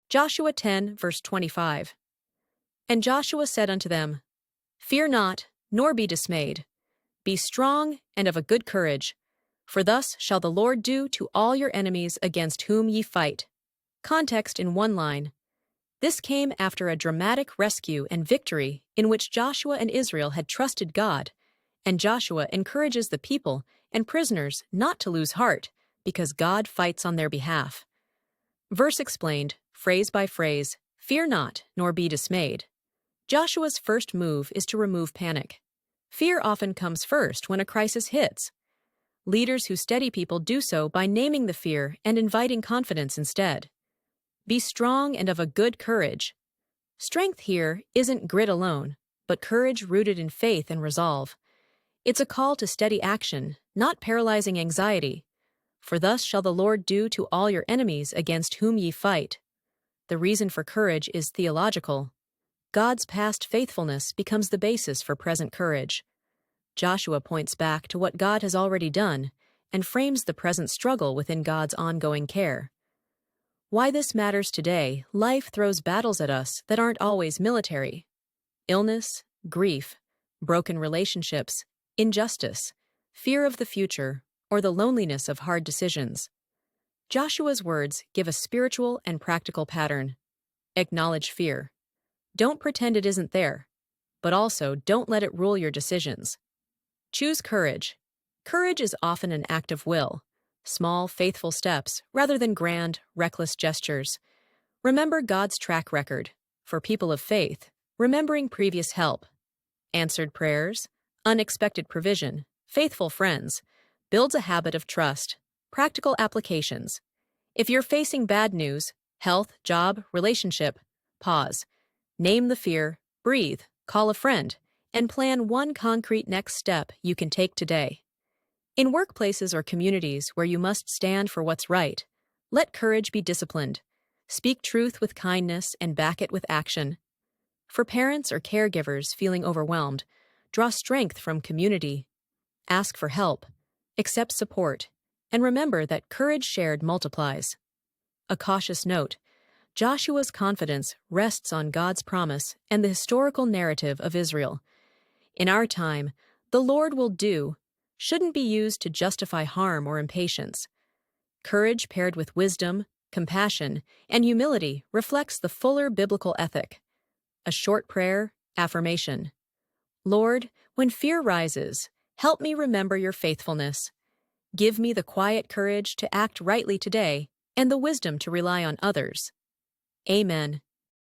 Joshua 10, verse 25. And Joshua said unto them, Fear not, nor be dismayed. Be strong and of a good courage, for thus shall the Lord do to all your enemies against whom ye fight. Context in one line. This came after a dramatic rescue and victory in which Joshua and Israel had trusted God, and Joshua encourages the people and prisoners not to lose heart because God fights on their behalf. Verse explained, phrase by phrase, Fear not, nor be dismayed. Joshua's first move is to remove panic. Fear often comes first when a crisis hits. Leaders who steady people do so by naming the fear and inviting confidence instead. Be strong and of a good courage. Strength here isn't grit alone, but courage rooted in faith and resolve. It's a call to steady action, not paralyzing anxiety. For thus shall the Lord do to all your enemies against whom ye fight. The reason for courage is theological. God's past faithfulness becomes the basis for present courage. Joshua points back to what God has already done and frames the present struggle within God's ongoing care. Why this matters today, life throws battles at us that aren't always military. Illness, grief, broken relationships, injustice, fear of the future, or the loneliness of hard decisions. Joshua's words give a spiritual and practical pattern. Acknowledge fear. Don't pretend it isn't there, but also don't let it rule your decisions. Choose courage. Courage is often an act of will, small, faithful steps rather than grand, reckless gestures. Remember God's track record. For people of faith, remembering previous help, answered prayers, unexpected provision, faithful friends, builds a habit of trust. Practical applications. If you're facing bad news, health, job, relationship, pause. Name the fear, breathe, call a friend, and plan one concrete next step you can take today. In workplaces or communities where you must stand for what's right, let courage be disciplined. Speak truth with kindness and back it with action. For parents or caregivers feeling overwhelmed, draw strength from community. Ask for help, accept support, and remember that courage shared multiplies. A cautious note. Joshua's confidence rests on God's promise and the historical narrative of Israel. In our time, the Lord will do shouldn't be used to justify harm or impatience. Courage paired with wisdom, compassion, and humility reflects the fuller biblical ethic. A short prayer, affirmation. Lord, when fear rises, help me remember your faithfulness. Give me the quiet courage to act rightly today and the wisdom to rely on others. Amen.